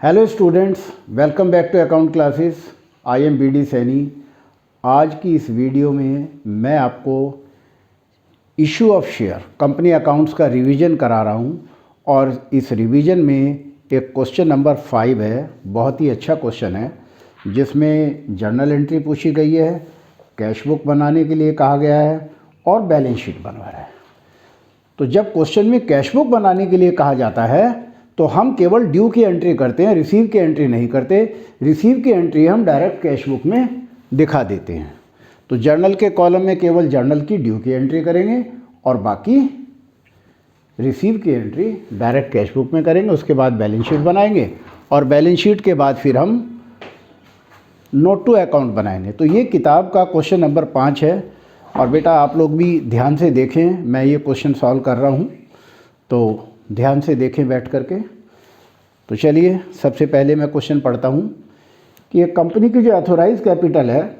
Hello students, welcome back to account classes. I am BD Saini. आज की इस video में मैं आपको issue of share company accounts का रिवीजन करा रहा हूं और इस रिवीजन में एक क्वेश्चन नंबर 5 है। बहुत ही अच्छा क्वेश्चन है जिसमें जर्नल एंट्री पूछी गई है, कैश बुक बनाने के लिए कहा गया है और बैलेंस शीट बनवा रहा है। तो जब क्वेश्चन में कैश बुक बनाने के लिए कहा जाता है तो हम केवल ड्यू की एंट्री करते हैं, रिसीव की एंट्री नहीं करते। रिसीव की एंट्री हम डायरेक्ट कैश बुक में दिखा देते हैं। तो जर्नल के कॉलम में केवल जर्नल की ड्यू की एंट्री करेंगे और बाकी रिसीव की एंट्री डायरेक्ट कैश बुक में करेंगे। उसके बाद बैलेंस शीट बनाएंगे और बैलेंस शीट के बाद फिर हम नोट टू अकाउंट बनाएंगे। तो ये किताब का क्वेश्चन नंबर 5 है और बेटा आप लोग भी ध्यान से देखें, मैं ये क्वेश्चन सॉल्व कर रहा हूँ तो ध्यान से देखें बैठ करके। तो चलिए सबसे पहले मैं क्वेश्चन पढ़ता हूँ कि एक कंपनी की जो ऑथोराइज कैपिटल है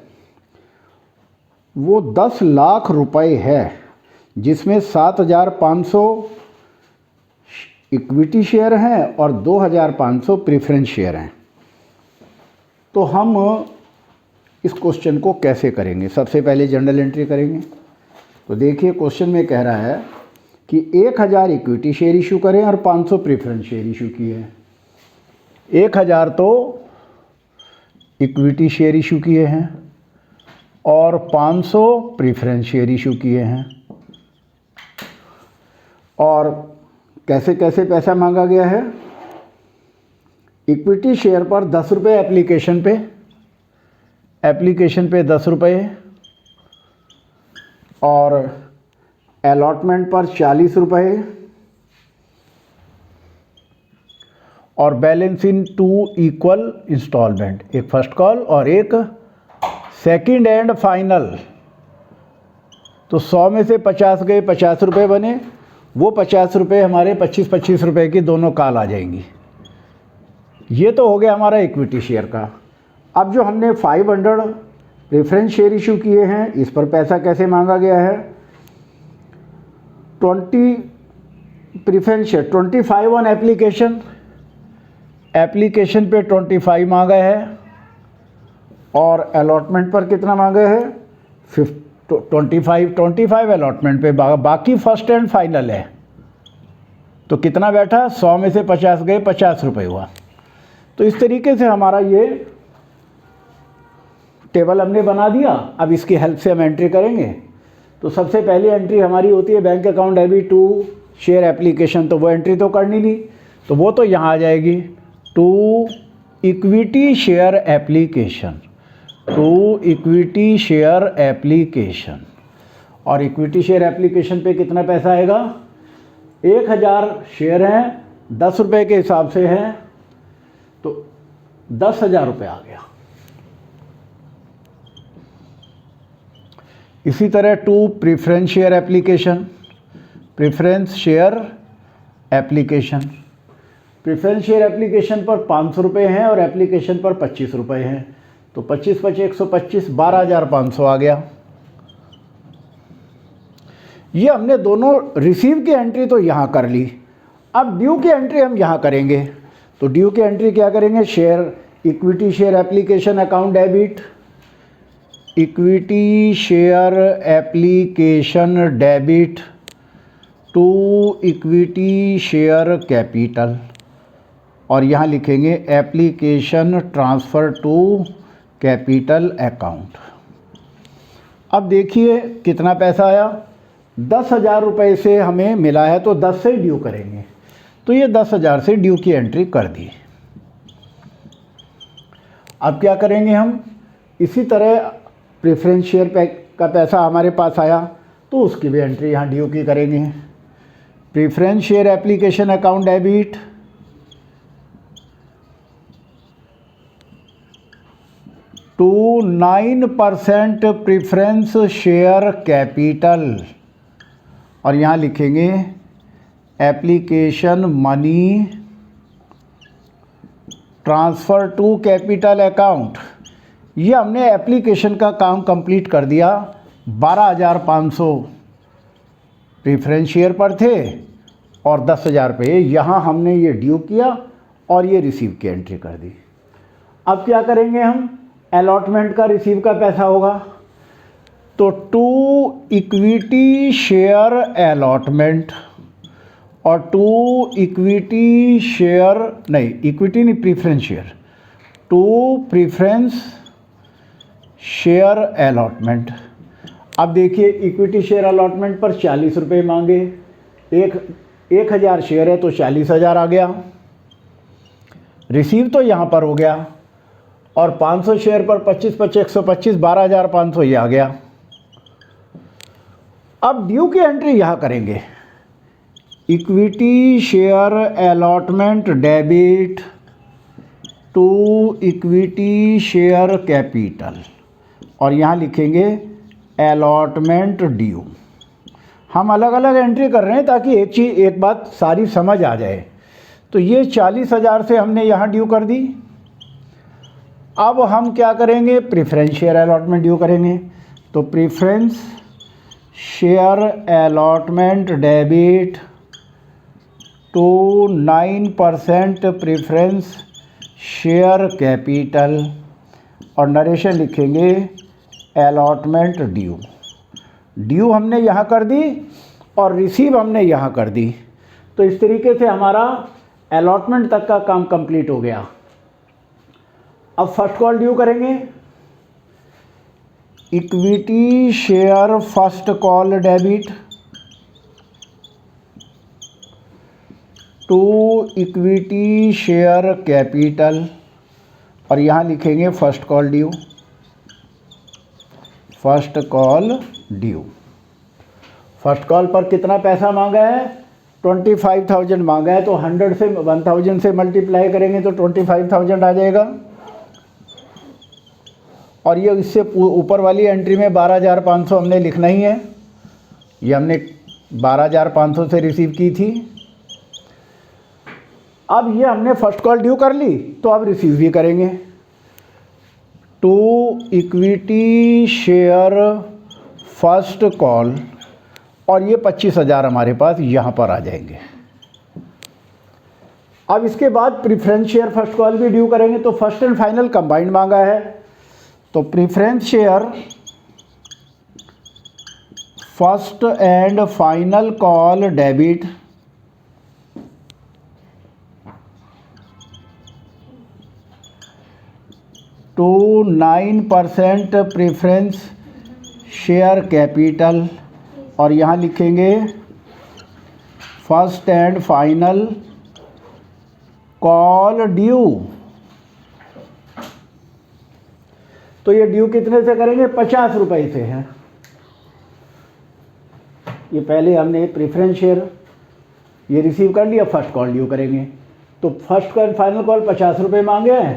वो 10 लाख रुपए है, जिसमें 7,500 इक्विटी शेयर हैं और 2,500 प्रेफरेंस शेयर हैं। तो हम इस क्वेश्चन को कैसे करेंगे? सबसे पहले जर्नल एंट्री करेंगे। तो देखिए क्वेश्चन में कह रहा है कि 1,000 इक्विटी शेयर इशू करें और 500 प्रेफरेंस शेयर इशू किए हैं। 1,000 तो इक्विटी शेयर इशू किए हैं और 500 प्रेफरेंस शेयर इशू किए हैं। और कैसे कैसे पैसा मांगा गया है? इक्विटी शेयर पर 10 रुपये एप्लीकेशन पे 10 रुपये और अलॉटमेंट पर 40 रुपये और बैलेंस इन 2 इक्वल इंस्टॉलमेंट, एक फर्स्ट कॉल और एक सेकंड एंड फाइनल। तो 100 में से 50 गए, 50 रुपये बने। वो 50 रुपये हमारे 25-25 रुपये की दोनों कॉल आ जाएंगी। ये तो हो गया हमारा इक्विटी शेयर का। अब जो हमने 500 प्रेफरेंस शेयर इशू किए हैं, इस पर पैसा कैसे मांगा गया है? 20 प्रेफरेंस शेयर 25 ऑन एप्लीकेशन पे 25 मांगा है और अलॉटमेंट पर कितना मांगा है? 25 अलॉटमेंट पे, बाकी फर्स्ट एंड फाइनल है। तो कितना बैठा? 100 में से 50 गए, 50 रुपये हुआ। तो इस तरीके से हमारा ये टेबल हमने बना दिया। अब इसकी हेल्प से हम एंट्री करेंगे। तो सबसे पहली एंट्री हमारी होती है bank account debit to share application. तो वो एंट्री तो करनी नहीं, तो वो तो यहाँ आ जाएगी टू इक्विटी शेयर एप्लीकेशन, और इक्विटी शेयर एप्लीकेशन पे कितना पैसा आएगा? 1,000 शेयर हैं, 10 रुपये के हिसाब से हैं, तो 10,000 रुपये आ गया। इसी तरह टू प्रेफरेंस शेयर एप्लीकेशन पर 500 रुपये हैं और एप्लीकेशन पर 25 रुपये हैं। तो 25 × 125 12,500 आ गया। ये हमने दोनों रिसीव की एंट्री तो यहाँ कर ली। अब ड्यू की एंट्री हम यहाँ करेंगे। तो ड्यू की एंट्री क्या करेंगे? Equity share application account debit, equity share application debit to equity share capital, और यहाँ लिखेंगे application transfer to capital account. अब देखिए कितना पैसा आया? 10,000 रुपये से हमें मिला है, तो 10 से ड्यू करेंगे। तो ये 10,000 से ड्यू की एंट्री कर दी। अब क्या करेंगे हम? इसी तरह प्रेफरेंस शेयर का पैसा हमारे पास आया तो उसकी भी एंट्री यहाँ ड्यू की करेंगे। Preference share application account debit to 9% preference share capital, और यहाँ लिखेंगे application money transfer to capital account. ये हमने एप्लीकेशन का काम कंप्लीट कर दिया। 12,500 प्रेफरेंस शेयर पर थे और 10,000 पे यहाँ हमने ये ड्यू किया और ये रिसीव की एंट्री कर दी। अब क्या करेंगे हम, अलॉटमेंट का रिसीव का पैसा होगा, तो टू इक्विटी शेयर अलॉटमेंट और टू इक्विटी शेयर नहीं, इक्विटी नहीं, preference share, to preference share allotment. अब देखिए इक्विटी शेयर अलॉटमेंट पर 40 रुपये मांगे, 1000 शेयर है तो 40,000 आ गया, रिसीव तो यहाँ पर हो गया, और 500 शेयर पर 25 25 125 12,500 ये आ गया। अब ड्यू की एंट्री यहाँ करेंगे, equity share allotment debit to equity share capital, और यहाँ लिखेंगे अलॉटमेंट ड्यू। हम अलग अलग एंट्री कर रहे हैं ताकि एक बात सारी समझ आ जाए। तो ये 40,000 से हमने यहाँ ड्यू कर दी। अब हम क्या करेंगे, प्रीफरेंस शेयर अलॉटमेंट ड्यू करेंगे, तो preference share allotment debit to 9% preference share capital, और नरेशन लिखेंगे अलॉटमेंट ड्यू। ड्यू हमने यहाँ कर दी और रिसीव हमने यहाँ कर दी। तो इस तरीके से हमारा अलॉटमेंट तक का काम कंप्लीट हो गया। अब फर्स्ट कॉल ड्यू करेंगे, equity share first call debit to equity share capital, और यहाँ लिखेंगे first call due, first call due. First call पर कितना पैसा मांगा है, 25,000 मांगा है, तो 1000 से मल्टीप्लाई करेंगे तो 25,000 आ जाएगा। और ये इससे ऊपर वाली एंट्री में 12,500 हमने लिखना ही है, ये हमने 12,500 से रिसीव की थी। अब ये हमने फर्स्ट कॉल ड्यू कर ली, तो अब रिसीव भी करेंगे, to equity share first call, और ये 25,000 हमारे पास यहाँ पर आ जाएंगे। अब इसके बाद प्रीफरेंस शेयर फर्स्ट कॉल भी ड्यू करेंगे, तो फर्स्ट एंड फाइनल कंबाइंड मांगा है, तो preference share first and final call debit to 9% preference share capital, और यहाँ लिखेंगे first and final call due. तो ये ड्यू कितने से करेंगे, 50 रुपये से है। ये पहले हमने प्रीफरेंस शेयर ये रिसीव कर लिया, फर्स्ट कॉल ड्यू करेंगे, तो फर्स्ट कॉल फाइनल कॉल 50 रुपये मांगे हैं,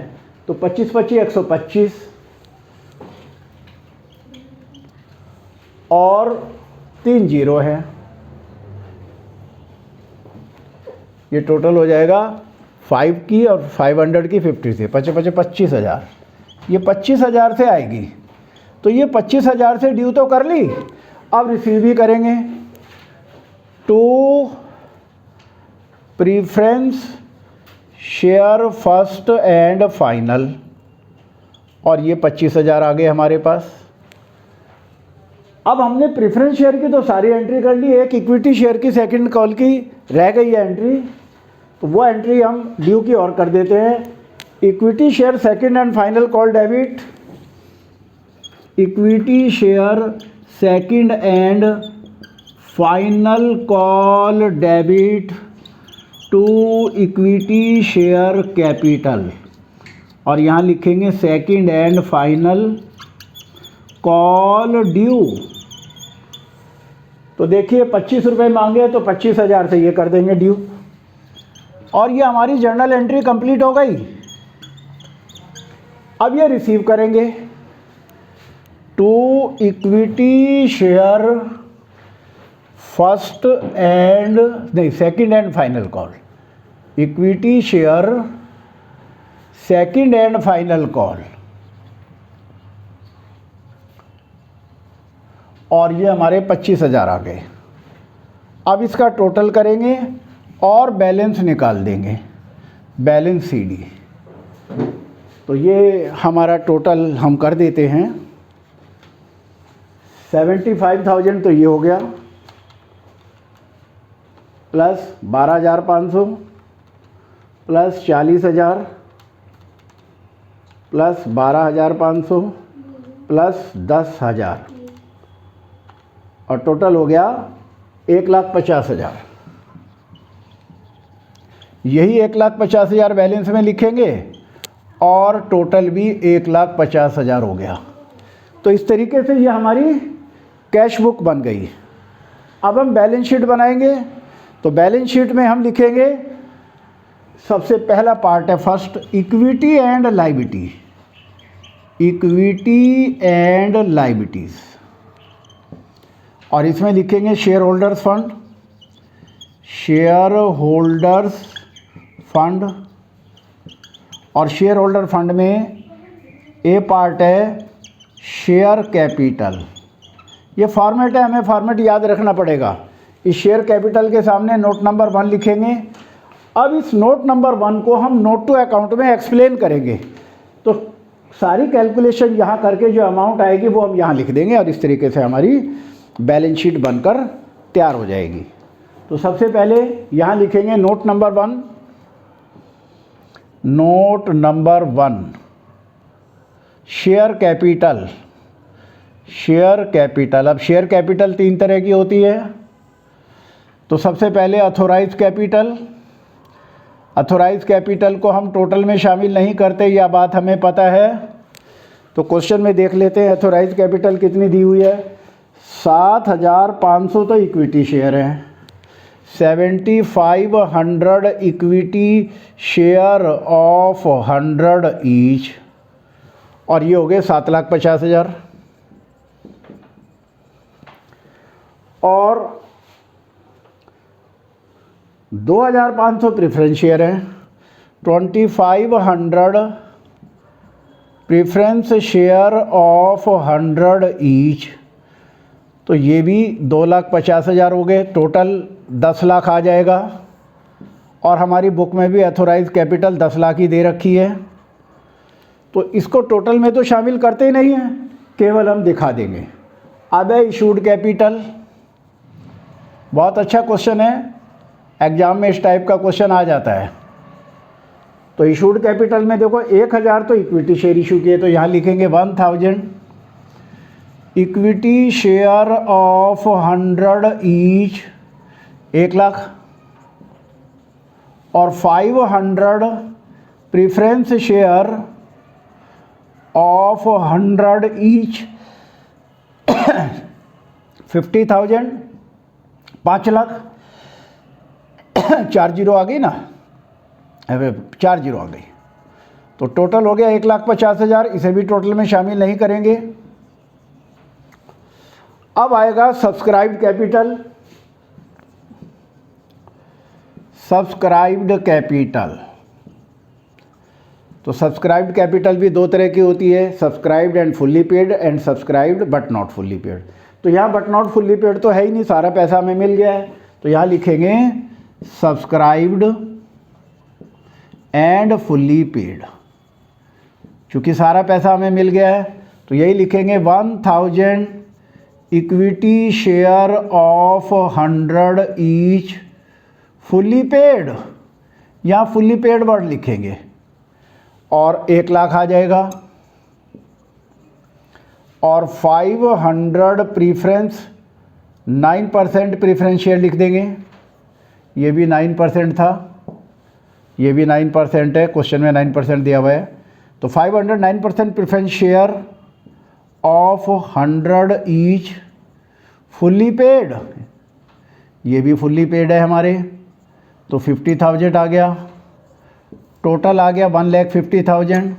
तो 25 25 125, और 3 जीरो है, ये टोटल हो जाएगा 5 की और 500 की 50 से 25,000। ये 25,000 से आएगी, तो ये 25,000 से ड्यू तो कर ली, अब रिसीव भी करेंगे, to preference share first and final, और ये 25,000 आ गए हमारे पास। अब हमने प्रेफरेंस शेयर की तो सारी एंट्री कर ली, एक इक्विटी शेयर की सेकंड कॉल की रह गई है एंट्री, तो वो एंट्री हम ड्यू की और कर देते हैं। Equity share second and final call debit, equity share second and final call debit to equity share capital, और यहाँ लिखेंगे second and final call due. तो देखिए 25 रुपये मांगे तो 25,000 से ये कर देंगे ड्यू, और ये हमारी जर्नल एंट्री कंप्लीट हो गई। अब ये रिसीव करेंगे, to equity share first and नहीं second and final call, equity share second and final call, और ये हमारे 25,000 आ गए। अब इसका टोटल करेंगे और बैलेंस निकाल देंगे। Balance CD। तो ये हमारा टोटल हम कर देते हैं 75,000, तो ये हो गया प्लस 12,500 प्लस 40,000 प्लस 12,500 प्लस 10,000 और टोटल हो गया 1,50,000। यही 1,50,000 बैलेंस में लिखेंगे और टोटल भी 1,50,000 हो गया। तो इस तरीके से ये हमारी कैश बुक बन गई। अब हम बैलेंस शीट बनाएंगे। तो बैलेंस शीट में हम लिखेंगे, सबसे पहला पार्ट है first, equity and liability, equity and liabilities, और इसमें लिखेंगे share holders fund, share holders fund, और शेयर होल्डर फंड में ए पार्ट है शेयर कैपिटल। ये फॉर्मेट है, हमें फॉर्मेट याद रखना पड़ेगा। इस शेयर कैपिटल के सामने नोट नंबर 1 लिखेंगे। अब इस नोट नंबर 1 को हम नोट टू अकाउंट में एक्सप्लेन करेंगे। तो सारी कैलकुलेशन यहाँ करके जो अमाउंट आएगी वो हम यहाँ लिख देंगे और इस तरीके से हमारी बैलेंस शीट बनकर तैयार हो जाएगी। तो सबसे पहले यहाँ लिखेंगे note number 1, note number 1 share capital, share capital. अब शेयर कैपिटल 3 तरह की होती है। तो सबसे पहले अथोराइज कैपिटल, अथोराइज कैपिटल को हम टोटल में शामिल नहीं करते, यह बात हमें पता है। तो क्वेश्चन में देख लेते हैं अथोराइज कैपिटल कितनी दी हुई है। 7,500 तो इक्विटी शेयर हैं, 7,500 इक्विटी शेयर ऑफ 100 ईच, और ये हो गए 7,50,000। और 2,500 प्रेफरेंस शेयर हैं, 2,500 प्रेफरेंस शेयर ऑफ 100 ईच, तो ये भी 2,50,000 हो गए। टोटल 10 लाख आ जाएगा। और हमारी बुक में भी अथोराइज कैपिटल 10 लाख ही दे रखी है। तो इसको टोटल में तो शामिल करते ही नहीं हैं, केवल हम दिखा देंगे। अब है इशूड कैपिटल। बहुत अच्छा क्वेश्चन है, एग्जाम में इस टाइप का क्वेश्चन आ जाता है। तो इशूड कैपिटल में देखो 1,000 तो इक्विटी शेयर इशू किए, तो यहाँ लिखेंगे 1,000 equity share of 100 each, 1 lakh, और 500 preference share of 100 each 50,000, 5 lakh. 4 zero आ गई ना, 4 जीरो आ गई। तो टोटल हो गया 1,50,000। इसे भी टोटल में शामिल नहीं करेंगे। अब आएगा सब्सक्राइब्ड कैपिटल, सब्सक्राइब्ड कैपिटल। तो सब्सक्राइब्ड कैपिटल भी 2 तरह की होती है, subscribed and fully paid and subscribed but not fully paid. तो यहाँ बट नॉट फुल्ली पेड तो है ही नहीं, सारा पैसा हमें मिल गया है। तो यहाँ लिखेंगे सब्सक्राइब्ड एंड फुल्ली पेड। चूँकि सारा पैसा हमें मिल गया है तो यही लिखेंगे 1,000 equity share of 100 each fully paid, यहाँ फुल्ली पेड वर्ड लिखेंगे, और 1 लाख आ जाएगा। और 500 प्रीफरेंस 9% प्रीफरेंस शेयर लिख देंगे। ये भी 9% था, ये भी 9% है, क्वेश्चन में 9% दिया हुआ है। तो 500 9% preference share of 100 each fully paid, ये भी फुल्ली पेड है हमारे। तो 50,000 आ गया, टोटल आ गया 1,50,000।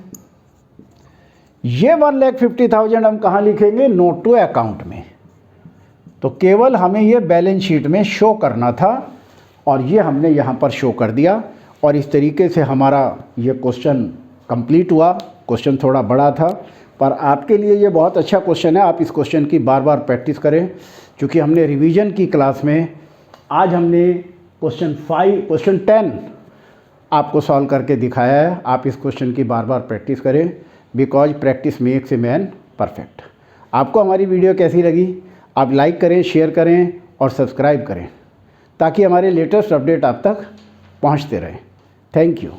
ये 1,50,000 हम कहाँ लिखेंगे? नोट टू अकाउंट में। तो केवल हमें ये बैलेंस शीट में शो करना था और ये हमने यहाँ पर शो कर दिया। और इस तरीके से हमारा ये क्वेश्चन कंप्लीट हुआ। क्वेश्चन थोड़ा बड़ा था पर आपके लिए ये बहुत अच्छा क्वेश्चन है। आप इस क्वेश्चन की बार बार प्रैक्टिस करें, क्योंकि हमने रिवीजन की क्लास में आज हमने क्वेश्चन 10 आपको सॉल्व करके दिखाया है। आप इस क्वेश्चन की बार बार प्रैक्टिस करें, because practice makes a man perfect. आपको हमारी वीडियो कैसी लगी? आप लाइक करें, शेयर करें और सब्सक्राइब करें ताकि हमारे लेटेस्ट अपडेट आप तक पहुंचते रहें। Thank you.